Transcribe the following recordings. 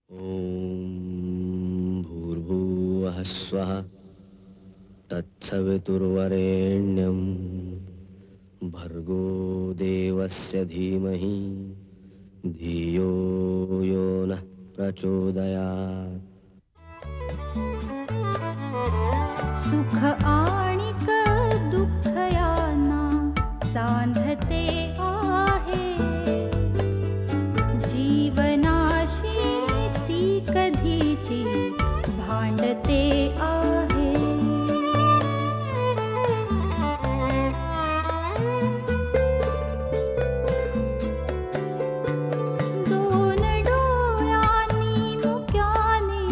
ॐ भूर्भुवः स्वः तत्सवितुर्वरेण्यं भर्गो देवस्य धीमहि धियो यो नः प्रचोदयात्। सुख आणिक दुःख यांना सांधते आहे, जीवनाशी ती कधीची भांडते आहे। दोन डोळ्यांनी मुक्याने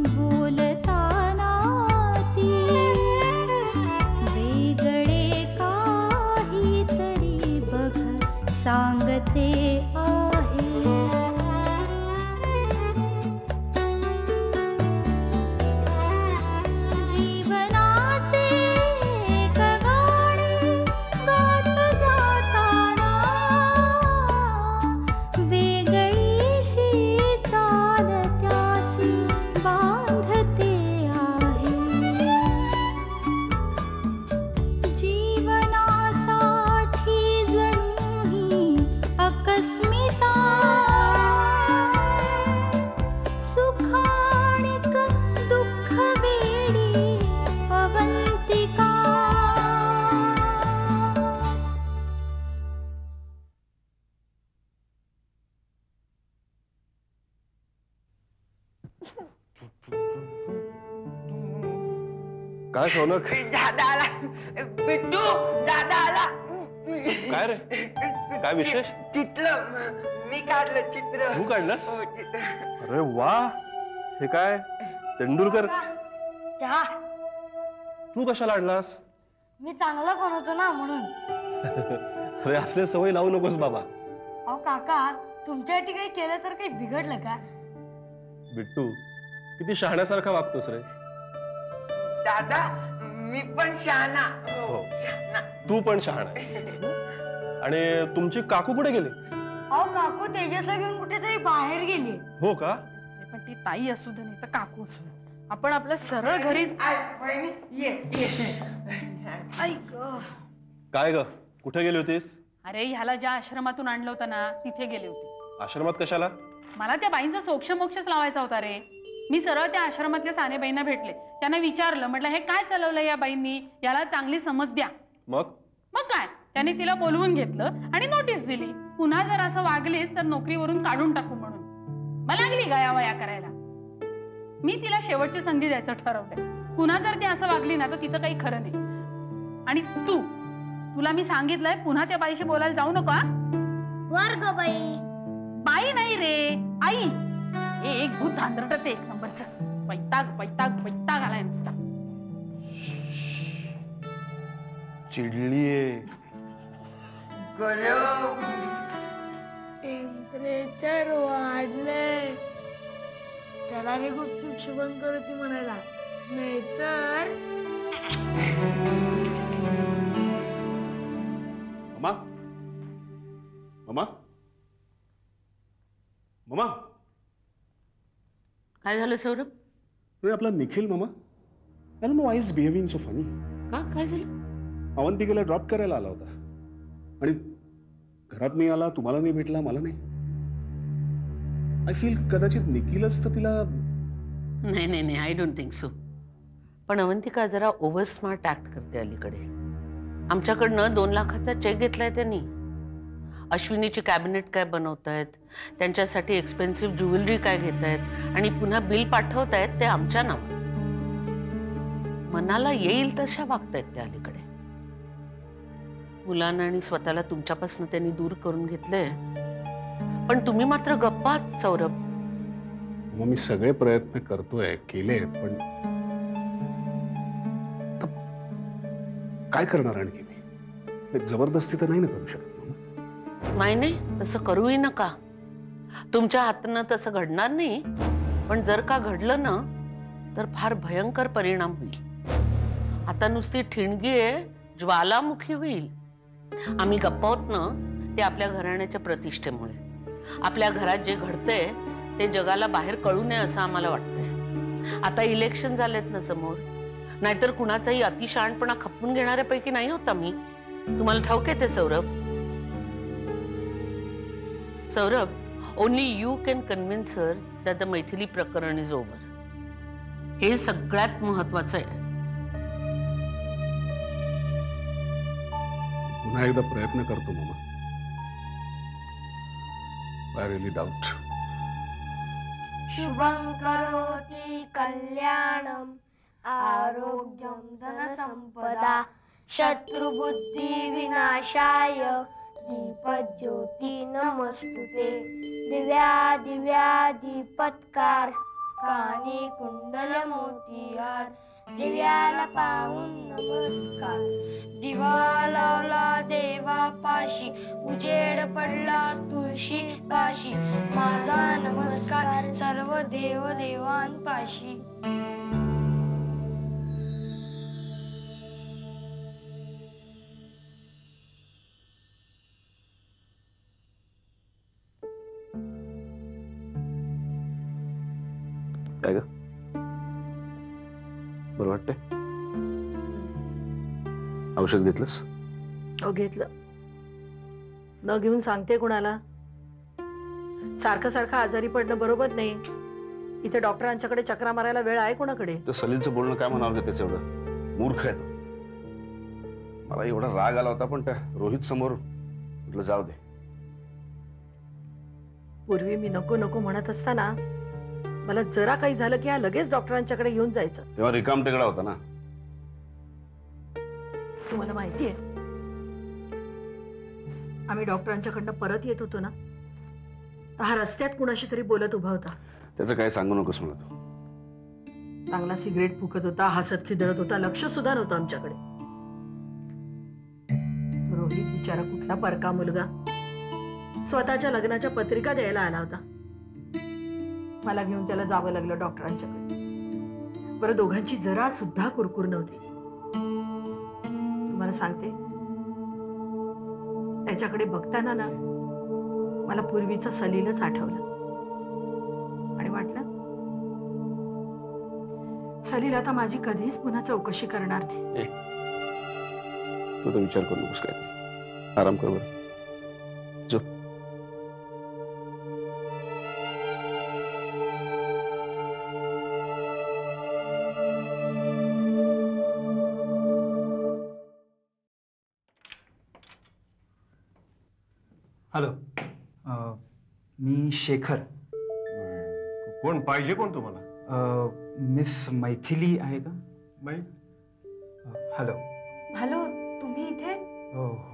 बोलताना ती वेगळे काहीतरी बघ सांगते आहे। जीवनाचे एक गाणे गात जाताना वेगळीशी चाल त्याची बांधते आहे। जीवनासाठी जणू ही अकस्मिता, सुखाणिक दुःख वेडी अवंतिका। काय शौनक? दादा आला, बिट्टू दादा आला। काय रे? काय विशेष? चित्र मी काढलं चित्र। तू काढलंस? हो, चित्र। अरे वा, हे काय तेंडुलकर? चहा तू कशाला आणलास? मी चांगला बनवतो ना म्हणून। अरे असले सवय लावू नकोस बाबा। अहो काका, तुमच्यासाठी काही केलं तर काही बिघडलं का? बिट्टू किती शहाण्यासारखा वागतोस रे। दादा मी पण शहाणा। हो. हो शहाणा। तू पण शहाणा आहेस। आणि तुमची काकू कुठे गेली? अहो काकू तेजसला घेऊन कुठेतरी बाहेर गेली। हो का? पण ती ताई असू दे नाही तर काकू असू दे, आपण आपल्या सरळ घरी आई, वहिनी, ये ये। ऐक। काय ग, कुठे गेली होतीस? अरे ह्याला ज्या आश्रमातून आणलं होतं ना तिथे गेले होते। आश्रमात कशाला? मला त्या बाईंचा सोक्ष मोक्षच लावायचा होता रे। मी सरळ त्या आश्रमातल्या सानेबाईंना भेटले, त्यांना विचारलं, म्हटलं हे काय चालवलं या बाईंनी, याला चांगली समज द्या। मग मग काय, त्यांनी तिला बोलवून घेतलं आणि नोटीस दिली, पुन्हा जर असं वागलीस तर नोकरीवरून काढून टाकू म्हणून। मला लागली गयावया करायला। मी तिला शेवटची संधी द्यायचं ठरवलंय। पुन्हा जर ती असं वागली ना तर तिचं काही खरं नाही। आणि तुला मी सांगितलंय पुन्हा त्या बाईशी बोलायला जाऊ नका। वर्ग बाई बाई नाही रे, आई। एक भूत धांदरट एक नंबरच, वैताग वैताग वैताग आलाय नुसता। चिडलीये? गरम टेम्परेचर वाढलंय, चला हे गुपचूप शुभम करती म्हणाला, नाहीतर मामा, मामा, मामा। काय झालं सौरभ? अरे आपला निखिल मामा, I don't know why is behaving so funny. का काय झालं? अवंतिकेला ड्रॉप करायला आला होता आणि घरात नाही आला, तुम्हाला नाही भेटला, मला नाही। आय फील कदाचित निखिलच तर तिला। नाही नाही नाही, आय डोंट थिंक सो। पण अवंतिका जरा ओव्हर स्मार्ट ऍक्ट करते अलीकडे। आमच्याकडनं 2 लाखाचा चेक घेतलाय त्यांनी। अश्विनीची कॅबिनेट काय बनवतायत, त्यांच्यासाठी एक्सपेन्सिव्ह ज्वेलरी काय घेतायत आणि पुन्हा बिल पाठवतायत ते आमच्या नावावर। मनाला येईल तशा वागतायत त्या अलीकडे। मुलांना आणि स्वतःला तुमच्यापासून त्यांनी दूर करून घेतले, पण तुम्ही मात्र गप्प आहात सौरभ। मग मी सगळे प्रयत्न करतोय, केले, पण काय करणार आणखी मी? जबरदस्ती तर नाही ना करू शकत। नाही नाही, तसं करूही नका। तुमच्या हातनं तसं घडणार नाही, पण जर का घडलं ना तर फार भयंकर परिणाम होईल। आता नुसती ठिणगी आहे, ज्वालामुखी होईल। आम्ही गप्पा होत ना ते आपल्या घराण्याच्या प्रतिष्ठेमुळे। आपल्या घरात जे घडतंय ते जगाला बाहेर कळू नये असं आम्हाला वाटतंय. आता इलेक्शन झालेत ना समोर, नाहीतर कुणाचाही अतिशहाणपणा खपवून घेणाऱ्यापैकी नाही होता मी. तुम्हाला ठाऊक आहे ते Saurabh? Saurabh, only you can convince her that the Maithili प्रकरण इज ओव्हर. हे सगळ्यात महत्वाचं आहे. पुन्हा एकदा प्रयत्न करतो मामा. I really doubt. शुभं करोति कल्याणं आरोग्यं धनसंपदा शत्रुबुद्धि विनाशाय दीपज्योती नमस्तुते दिव्या दिव्या दीपत्कार कानी कुंडल मोतियार दिव्याला पाहून नमस्कार. दिवा लावला देवा पाशी उजेड पडला तुळशी पाशी माझा नमस्कार सर्व देव देवांपाशी. काय ग, बरं वाटतंय? औषध घेतलंस? हो घेतलं. न घेऊन सांगते कुणाला? सारखं सारखं आजारी पडणं बरोबर नाही. इथे डॉक्टरांच्याकडे चक्रा मारायला वेळ आहे कोणाकडे? तर सलीलचं बोलणं काय म्हणावं त्याचं, एवढं मूर्ख आहे तो. मला एवढा राग आला होता, पण त्या रोहित समोर म्हटलं जाऊ दे. पूर्वी मी नको नको म्हणत असताना मला जरा काही झालं की हा लगेच डॉक्टरांच्याकडे घेऊन जायचं. तेव्हा रिकाम टेकडा होता ना. तुम्हाला माहितीये, आम्ही डॉक्टरांच्याकडनं परत येत होतो ना, तर हा रस्त्यात कुणाशी तरी बोलत उभा होता. त्याचं काय सांगू नकोस मला तू. चांगला सिगरेट फुकत होता, हसत खिदळत होता, लक्ष सुद्धा नव्हतं आमच्याकडे. रोहित बिचारा कुठला परका मुलगा स्वतःच्या लग्नाच्या पत्रिका द्यायला आला होता. मला घेऊन त्याला जावं लागलं डॉक्टरांच्याकडे. बरं, दोघांची जरा सुद्धा कुरकुर नव्हती. तुम्हाला सांगते, त्याच्याकडे बघताना ना मला पूर्वीचं सलीलच आठवलं आणि वाटलं सलील आता माझी कधीच पुन्हा चौकशी करणार नाही. तू तर विचार करू नकोस, काय आराम कर बरं. जो हॅलो, मी शेखर. कोण पाहिजे? कोण तुम्हाला? मिस मैथिली आहे का? हॅलो. हॅलो, तुम्ही इथे?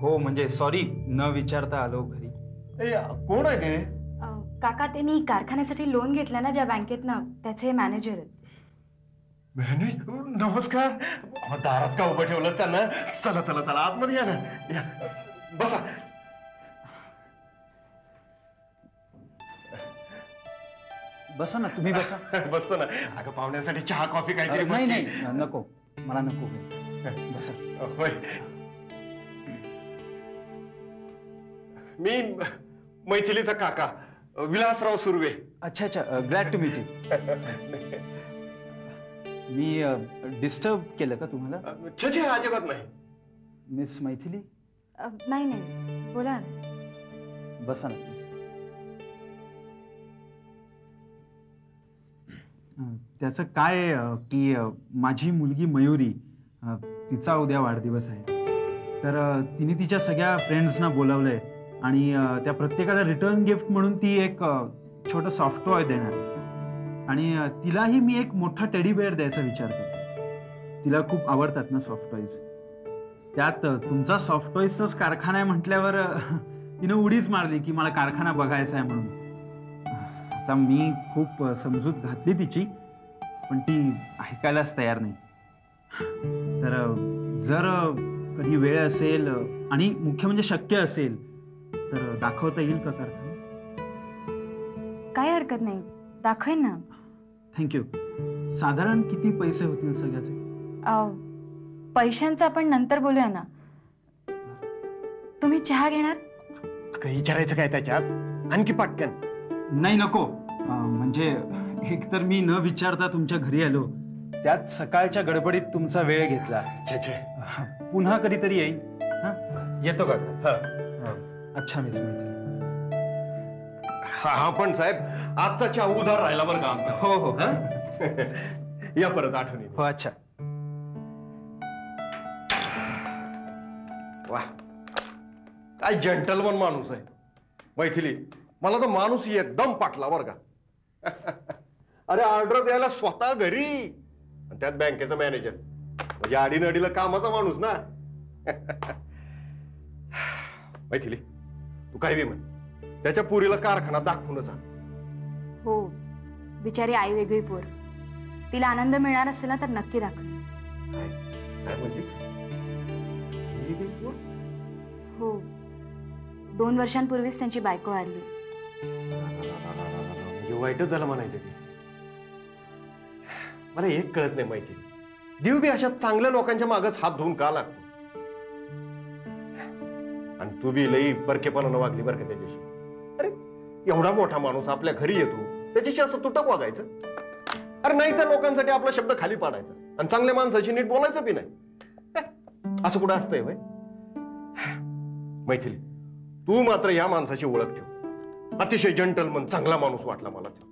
हो, म्हणजे सॉरी, न विचारता आलो घरी. कोण आहे ते? काका, ते मी कारखान्यासाठी लोन घेतलं ना ज्या बँकेतनं, त्याचे मॅनेजर आहेत. नमस्कार. दारात का उभं ठेवलं त्यांना? चला चला चला, आतमध्ये या ना. या, बसा. बसा ना, तुम्ही बसा. बसतो ना. अगं, पाहुण्यासाठी चहा कॉफी काहीतरी. नाही नाही, नको, मला नको. बसा. होय, मी मैथिलीचा काका विलासराव सुर्वे. अच्छा अच्छा, ग्लॅड टू मीट यू. मी डिस्टर्ब केलं का तुम्हाला? छे, अजिबात नाही. मिस मैथिली? नाही नाही, बोला ना. बसा ना. त्याचं काय की माझी मुलगी मयुरी, तिचा उद्या वाढदिवस आहे. तर तिने तिच्या सगळ्या फ्रेंड्सना बोलावलंय आणि त्या प्रत्येकाला रिटर्न गिफ्ट म्हणून ती एक छोटं सॉफ्ट टॉय देणार आणि तिलाही मी एक मोठा टेडी बेअर द्यायचा विचार करतो. तिला खूप आवडतात ना सॉफ्ट टॉईज. त्यात तुमचा सॉफ्ट टॉईजचाच कारखाना आहे म्हटल्यावर तिनं उडीच मारली की मला कारखाना बघायचा आहे म्हणून. आता मी खूप समजूत घातली तिची, पण ती ऐकायलाच तयार नाही. तर जर कधी वेळ असेल आणि मुख्य म्हणजे शक्य असेल तर दाखवता येईल का कारखाना? काय हरकत नाही, दाखवेन ना. थँक्यू. साधारण किती पैसे होतील सगळ्याचे? पैशांचं आपण नंतर बोलूया ना. तुम्ही चहा घेणार? विचारायचं काय त्याच्यात? आणखी पटकन. नाही, नको. म्हणजे एकतर मी न विचारता तुमच्या घरी आलो, त्यात सकाळच्या गडबडीत तुमचा वेळ घेतला. छे छे. पुन्हा कधीतरी येईन. येतो काका. हा. अच्छा मिस मैथिली. हा पण साहेब आजचा चहा उधार राहिला बरं का आमचा. हो हो. या परत आठवणी. हो अच्छा. वा काय जेंटलमन माणूस आहे मैथिली. मला तर माणूस एकदम पाटला बरं का. अरे ऑर्डर द्यायला स्वतः घरी, आणि त्यात बँकेचा मॅनेजर, म्हणजे आडीनडीला कामाचा माणूस ना. मैथिली तू काही बी म्हण, त्याच्या पुरीला कारखाना दाखवूनच आण. हो, बिचारी आई वेगळी पोर, तिला आनंद मिळणार असेल ना तर नक्की दाखव. काय म्हणतेस? हो, 2 वर्षांपूर्वीच त्यांची बायको वारली. म्हणजे वाईटच झालं म्हणायचं की. मला एक कळत नाही मैथिली, देव बी अशा चांगल्या लोकांच्या मागच हात धुवून का लागतो? आणि तू बी लई परकेपणानं वागली बरं का त्याच्याशी. अरे एवढा मोठा माणूस आपल्या घरी येतो, त्याच्याशी असं तुटक वागायचं? अरे नाही त्या लोकांसाठी आपला शब्द खाली पाडायचा, आणि चांगल्या माणसाशी नीट बोलायचं बी नाही. असं कुठं असतंय वय? मैथिली तू मात्र या माणसाची ओळख ठेव. अतिशय जंटलमन चांगला माणूस वाटला मला तो.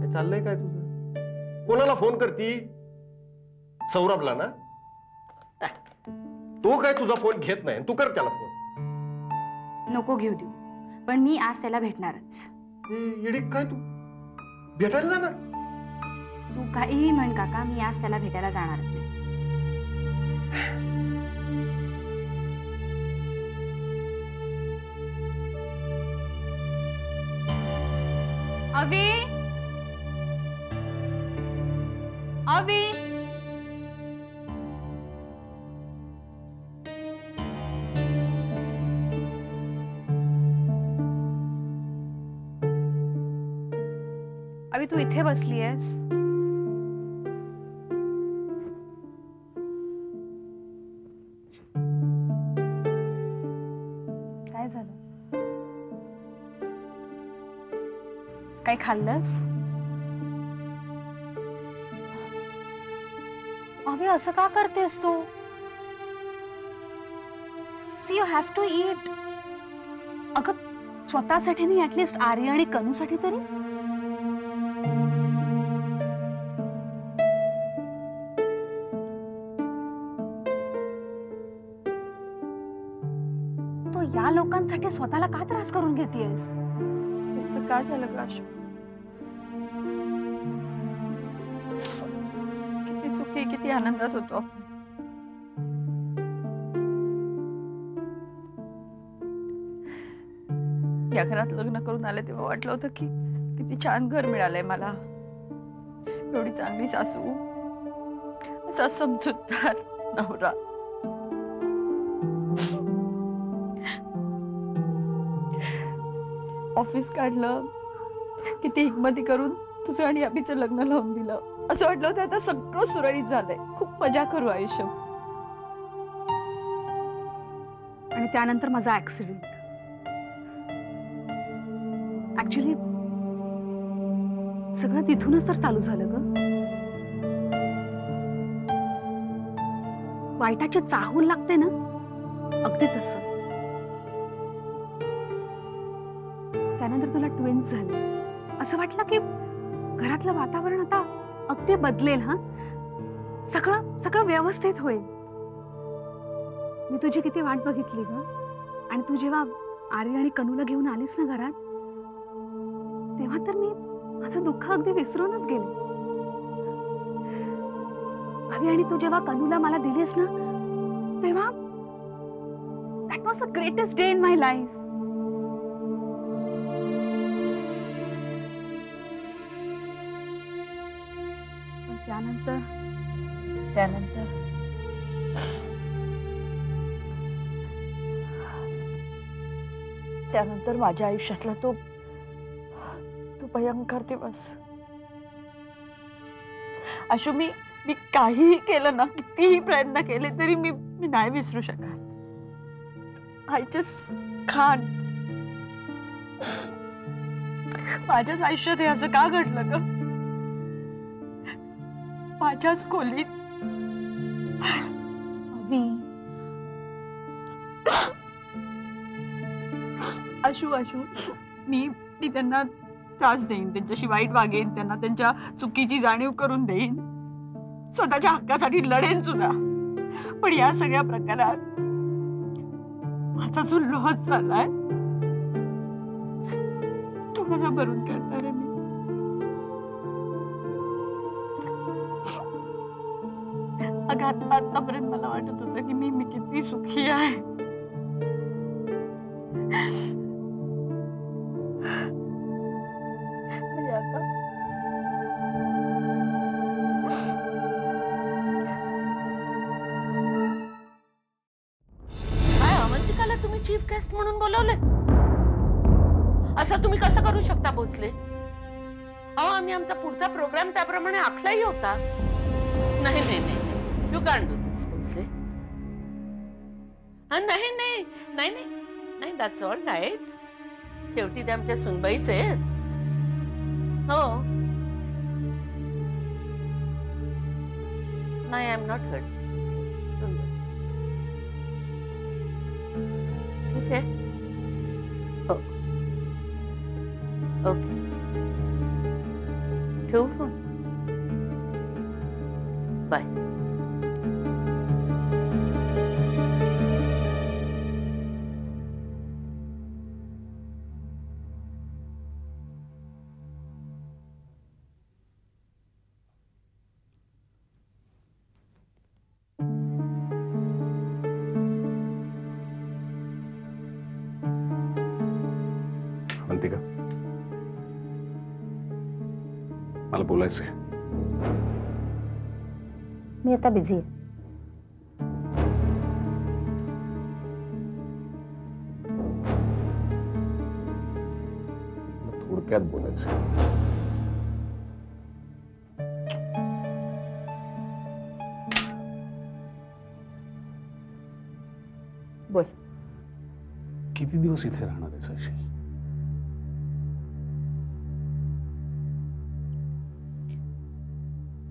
काय चाललंय काय तुझं? कोणाला फोन करती? सौरभला ना? तो काय तुझा फोन घेत नाही, तू कर त्याला फोन. नको घेऊ देऊ, पण मी आज त्याला भेटणारच. येडी काय तू भेटायला जाणार? तू काहीही म्हण काका, मी आज त्याला भेटायला जाणारच. अवी, अवी, अवी तू इथे बसली आहेस? काय झालं? काय खाल्लंस? अवी असं का करतेस तू? See you have to eat. अगं स्वतःसाठी नाही, ऍटलिस्ट आर्य आणि कनूसाठी तरी. तू या लोकांसाठी स्वतःला का त्रास करून घेतेयस? त्याचं काय झालं ग आशू? किती सुखी, किती आनंदात होतो. या घरात लग्न करून आले तेव्हा वाटलं होतं की किती छान घर मिळालंय मला, एवढी चांगली सासू, असा समजूतदार नवरा. ऑफिस काढलं, किती हिकमती करून तुझं आणि अभिचं लग्न लावून दिलं. असं वाटलं होतं आता सगळं सुरळीत झालंय, खूप मजा करू आयुष्य. आणि त्यानंतर माझा ऍक्सिडेंट. ऍक्च्युली सगळं तिथूनच तर चालू झालं ग. वाईटाची चाहूल लागते ना, अगदी तसं. त्यानंतर तुला ट्विन्स झाले. असं वाटलं की घरातलं वातावरण आता अगदी बदलेल. हा सगळं सगळं व्यवस्थित होईल. मी तुझी किती वाट बघितली ग. आणि तू जेव्हा आर्य आणि कनूला घेऊन आलीस ना घरात, तेव्हा तर मी माझं दुःख अगदी विसरूनच गेले. भाभी, आणि तू जेव्हा कनूला मला दिलीस ना, तेव्हा that was the greatest day in my life. त्यानंतर त्यानंतर माझ्या आयुष्यातला तो भयंकर दिवस. आशू, मी काहीही केलं ना, कितीही प्रयत्न केले तरी मी नाही विसरू शकत. I just can't. माझ्याच आयुष्यात हे असं का घडलं ग? माझ्याच खोलीत अवी, आशू आशू मी त्यांना त्रास देईन, त्यांच्याशी वाईट वागेन, त्यांना त्यांच्या चुकीची जाणीव करून देईन, स्वतःच्या हक्कासाठी लढेन सुद्धा. पण या सगळ्या प्रकारात माझा जो लॉस झालाय तो कसा भरून काढणार आहे मी? अगं आतापर्यंत मला वाटत होतं की मी किती सुखी आहे. आणि आता काय अवंतिकाला तुम्ही चीफ गेस्ट म्हणून बोलवले? असं तुम्ही कसं करू शकता भोसले? अहो आम्ही आमचा पुढचा प्रोग्राम त्याप्रमाणे आखलाही होता. नाही नाही नाही, यू कॅन डू दिस भोसले. नाही नाही नाही नाही नाही, दॅट्स ऑल राईट. शेवटी ते आमच्या सुनबाईच आहेत. हो नाही, आय एम नॉट हर्ट. ठीक आहे. हो ओके, ठेवू फोन. बाय. अवंतिका, मला बोलायचंय. मी आता बिझी आहे. मला थोडक्यात बोलायचंय. बोल. किती दिवस इथे राहणार आहेस अशी?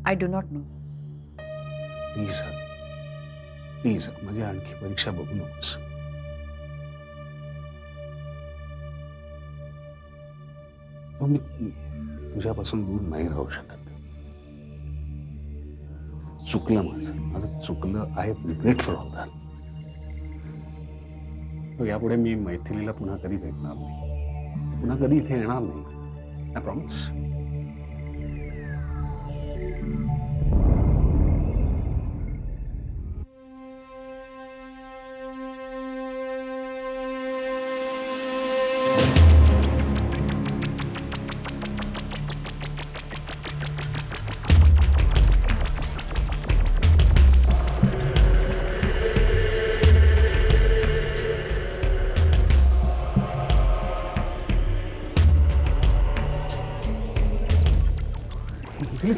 I do not know. Please please माझी आणखी परीक्षा बघू नकोस. मी तुझ्यापासून दूर नाही राहू शकत. चुकलं माझं चुकलं. I regret for all that. यापुढे मी मैथिलीला पुन्हा कधी भेटणार नाही, पुन्हा कधी इथे येणार नाही. I promise.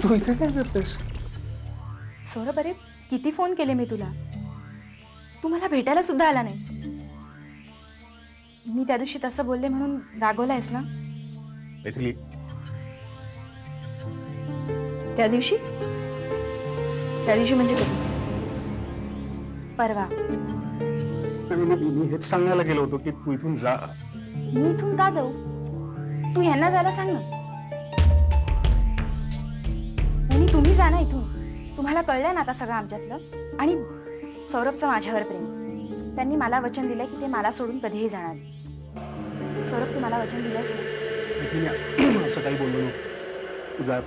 तू इथे काय करतेस? सौरभ, अरे किती फोन केले मी तुला, तू मला भेटायला सुद्धा आला नाही. मी त्या दिवशी तसं बोलले म्हणून रागवलायस ना? मैथिली, त्या दिवशी म्हणजे कधी? परवा. मी हेच सांगायला गेलो होतो की तू इथून जा. मी इथून का जाऊ? तू ह्यांना जायला सांग ना. आणि तुम्ही जा ना इथून. तुम्हाला कळलंय ना आता सगळं आमच्यातलं. आणि सौरभचं माझ्यावर प्रेम. त्यांनी मला वचन दिलंय की ते मला सोडून कधीही जाणार. सौरभ, तू मला वचन दिलंयस ना? असं काही बोललो नको. तू जा.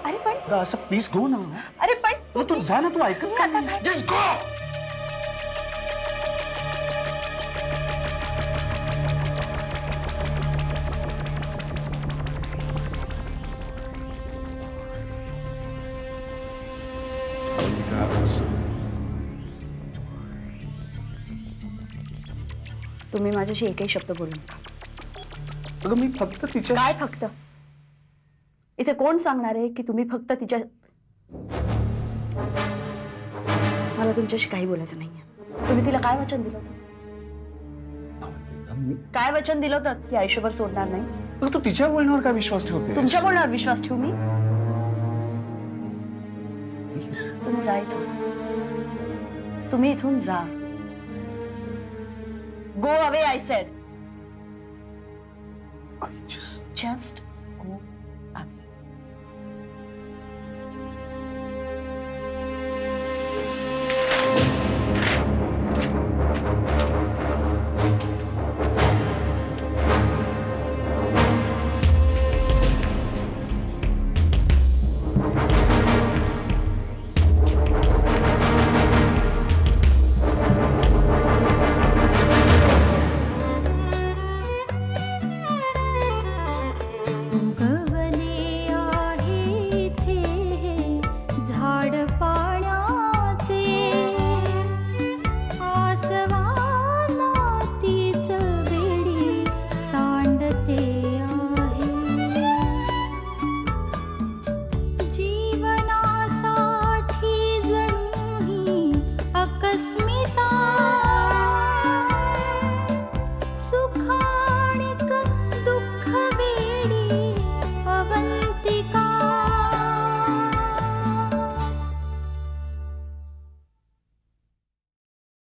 अरे पण असं प्लीज गो ना. अरे पण तू जा ना. तू ऐकत का? Just go. तुम्ही माझ्याशी एकही शब्द बोलू नका. अगं मी फक्त तिच्या. काय फक्त? इथे कोण सांगणार आहे की तुम्ही फक्त तिच्या. मला तुमच्याशी काही बोलायचं नाहीये. तुम्ही तिला काय वचन दिलं होतं? काय वचन दिलं होतं की आयुष्यभर सोडणार नाही? अगं तू तिच्या बोलण्यावर काय विश्वास ठेवते? तुमच्या बोलण्यावर विश्वास ठेवू मी? प्लीज. तुम्ही जा इथून. तुम्ही इथून जा. Go away I said. I just just